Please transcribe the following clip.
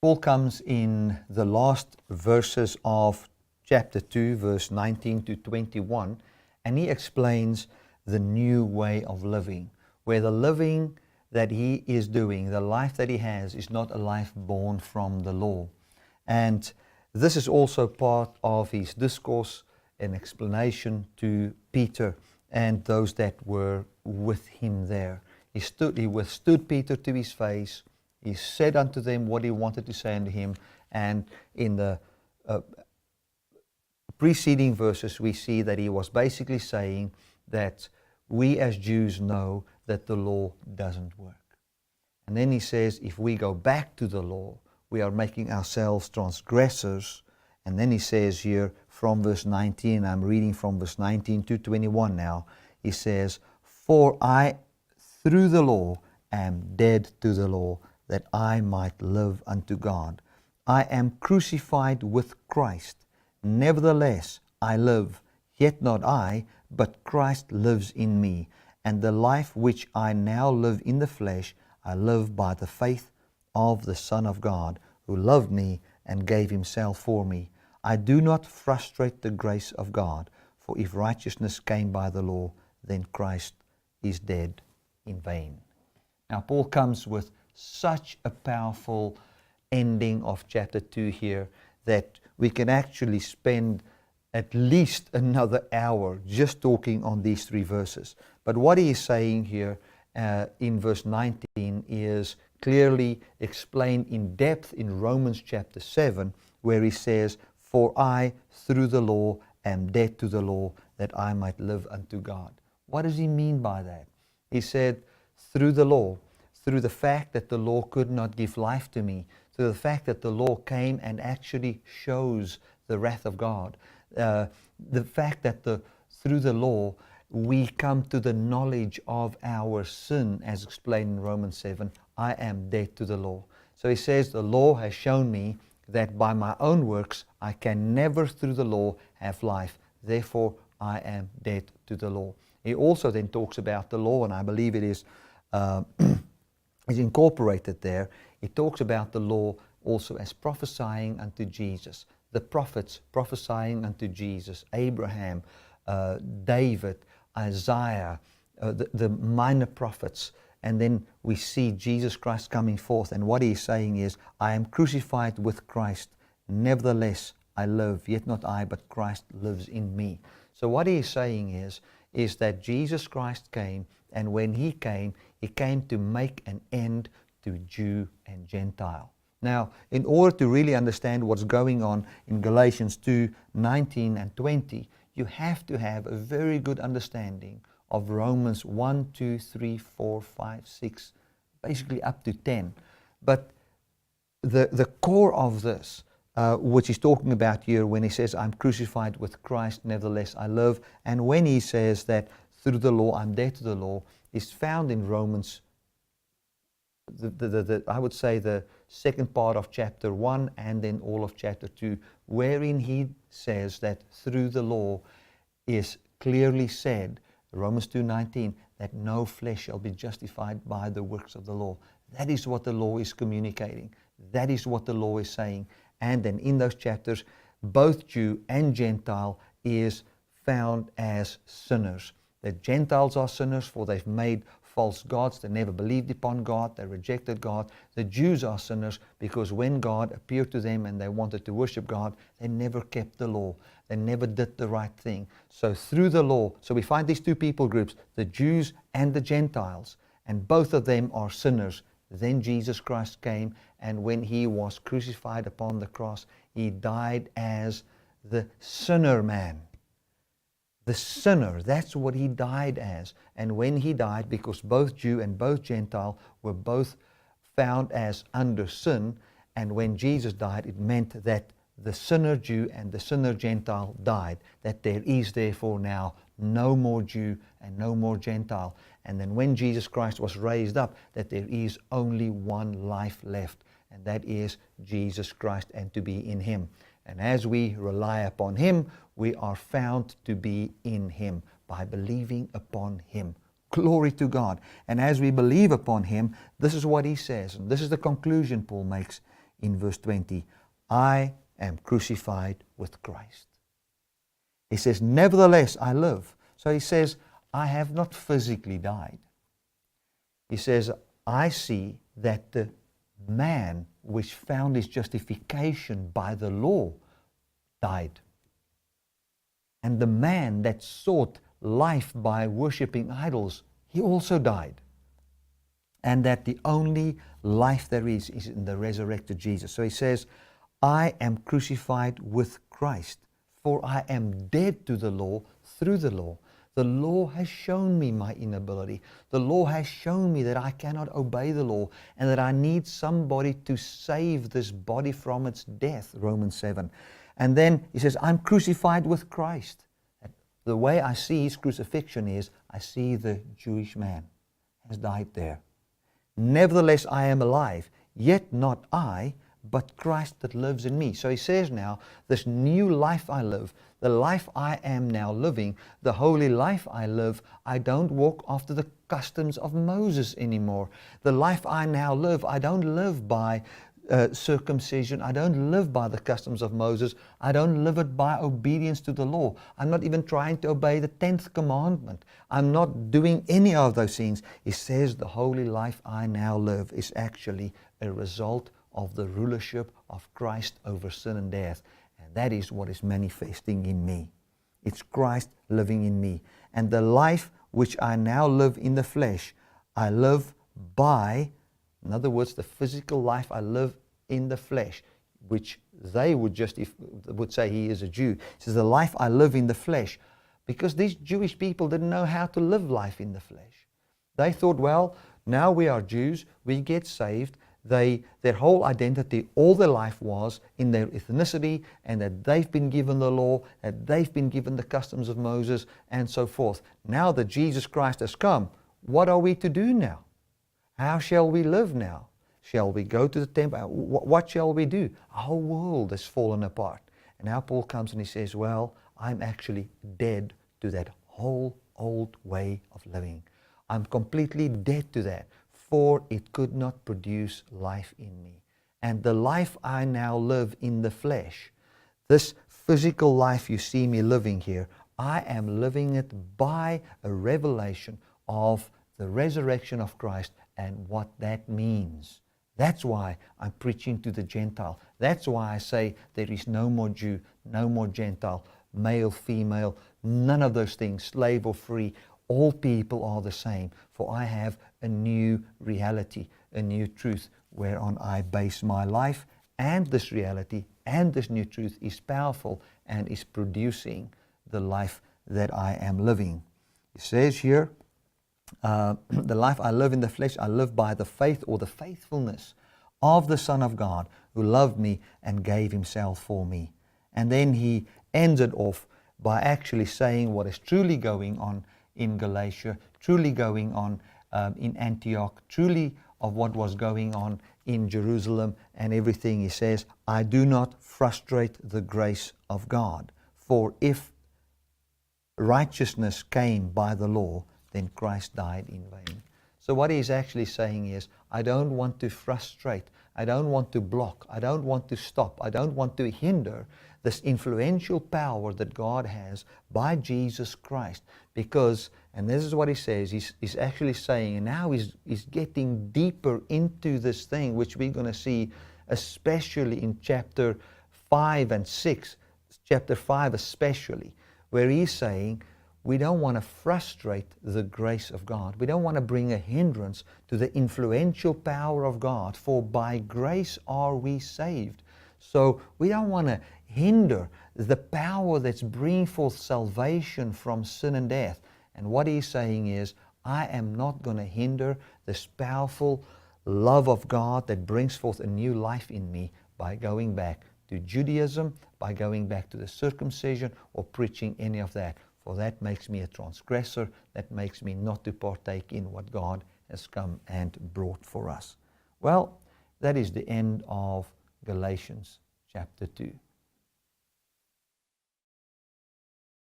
Paul comes in the last verses of chapter 2, verse 19 to 21, and he explains the new way of living, where the living that he is doing, the life that he has, is not a life born from the law. And this is also part of his discourse and explanation to Peter and those that were with him there. He withstood Peter to his face. He said unto them what he wanted to say unto him. And in the preceding verses, we see that he was basically saying that we as Jews know that the law doesn't work. And then he says, if we go back to the law, we are making ourselves transgressors. And then he says here from verse 19, I'm reading from verse 19 to 21 now, he says, for I, through the law, am dead to the law, that I might live unto God. I am crucified with Christ. Nevertheless, I live, yet not I, but Christ lives in me. And the life which I now live in the flesh, I live by the faith of the Son of God, who loved me and gave himself for me. I do not frustrate the grace of God, for if righteousness came by the law, then Christ is dead in vain. Now Paul comes with such a powerful ending of chapter 2 here that we can actually spend at least another hour just talking on these three verses. But what he is saying here in verse 19 is clearly explained in depth in Romans chapter 7, where he says, for I, through the law, am dead to the law, that I might live unto God. What does he mean by that? He said, through the law, through the fact that the law could not give life to me, through the fact that the law came and actually shows the wrath of God, the fact that through the law we come to the knowledge of our sin, as explained in Romans 7, I am dead to the law. So he says, the law has shown me that by my own works I can never through the law have life. Therefore, I am dead to the law. He also then talks about the law, and I believe it is incorporated there. He talks about the law also as prophesying unto Jesus. The prophets prophesying unto Jesus, Abraham, David, Isaiah, the minor prophets. And then we see Jesus Christ coming forth. And what he is saying is, I am crucified with Christ. Nevertheless, I live, yet not I, but Christ lives in me. So what he is saying is that Jesus Christ came, and when he came to make an end to Jew and Gentile. Now, in order to really understand what's going on in Galatians 2, 19 and 20, you have to have a very good understanding of Romans 1, 2, 3, 4, 5, 6, basically up to 10. But the core of this, which he's talking about here when he says, I'm crucified with Christ, nevertheless I live, and when he says that through the law I'm dead to the law, is found in Romans, I would say the second part of chapter 1 and then all of chapter 2, wherein he says that through the law is clearly said, Romans 2:19, that no flesh shall be justified by the works of the law. That is what the law is communicating. That is what the law is saying. And then in those chapters, both Jew and Gentile is found as sinners. The Gentiles are sinners, for they've made false gods. They never believed upon God. They rejected God. The Jews are sinners because when God appeared to them and they wanted to worship God, they never kept the law. They never did the right thing. So through the law, so we find these two people groups, the Jews and the Gentiles, and both of them are sinners. Then Jesus Christ came, and when he was crucified upon the cross, he died as the sinner man. The sinner, that's what he died as. And when he died, because both Jew and both Gentile were both found as under sin, and when Jesus died, it meant that the sinner Jew and the sinner Gentile died, that there is therefore now no more Jew and no more Gentile. And then when Jesus Christ was raised up, that there is only one life left, and that is Jesus Christ and to be in him. And as we rely upon him, we are found to be in him by believing upon him. Glory to God. And as we believe upon him, this is what he says, and this is the conclusion Paul makes in verse 20, I am crucified with Christ. He says, nevertheless I live. So he says, I have not physically died. He says, I see that the man which found his justification by the law died. And the man that sought life by worshipping idols, he also died. And that the only life there is in the resurrected Jesus. So he says, I am crucified with Christ, for I am dead to the law through the law. The law has shown me my inability. The law has shown me that I cannot obey the law and that I need somebody to save this body from its death, Romans 7. And then he says, I'm crucified with Christ. The way I see his crucifixion is, I see the Jewish man has died there. Nevertheless, I am alive, yet not I, but Christ that lives in me. So he says now, this new life I live, the life I am now living, the holy life I live, I don't walk after the customs of Moses anymore. The life I now live, I don't live by circumcision. I don't live by the customs of Moses. I don't live it by obedience to the law. I'm not even trying to obey the 10th commandment. I'm not doing any of those things. He says the holy life I now live is actually a result of the rulership of Christ over sin and death. And that is what is manifesting in me. It's Christ living in me. And the life which I now live in the flesh, I live by, in other words, the physical life I live in the flesh, which they would say he is a Jew. He says, the life I live in the flesh. Because these Jewish people didn't know how to live life in the flesh. They thought, well, now we are Jews, we get saved. Their whole identity, all their life was in their ethnicity, and that they've been given the law, that they've been given the customs of Moses, and so forth. Now that Jesus Christ has come, what are we to do now? How shall we live now? Shall we go to the temple? What shall we do? Our whole world has fallen apart. And now Paul comes and he says, well, I'm actually dead to that whole old way of living. I'm completely dead to that, for it could not produce life in me. And the life I now live in the flesh, this physical life you see me living here, I am living it by a revelation of the resurrection of Christ and what that means. That's why I'm preaching to the Gentile. That's why I say there is no more Jew, no more Gentile, male, female, none of those things, slave or free. All people are the same, for I have a new reality, a new truth whereon I base my life, and this reality and this new truth is powerful and is producing the life that I am living. It says here, the life I live in the flesh, I live by the faith or the faithfulness of the Son of God who loved me and gave himself for me. And then he ends it off by actually saying what is truly going on in Galatia, truly going on in Antioch, truly of what was going on in Jerusalem and everything. He says, I do not frustrate the grace of God, for if righteousness came by the law, then Christ died in vain. So what he's actually saying is, I don't want to frustrate, I don't want to block, I don't want to stop, I don't want to hinder this influential power that God has by Jesus Christ. Because, and this is what he says, he's actually saying, and now he's getting deeper into this thing, which we're going to see, especially in chapter 5 and 6, chapter 5 especially, where he's saying, we don't want to frustrate the grace of God. We don't want to bring a hindrance to the influential power of God, for by grace are we saved. So we don't want to hinder the power that's bringing forth salvation from sin and death. And what he's saying is, I am not going to hinder this powerful love of God that brings forth a new life in me by going back to Judaism, by going back to the circumcision, or preaching any of that. For that makes me a transgressor, that makes me not to partake in what God has come and brought for us. Well, that is the end of Galatians chapter 2.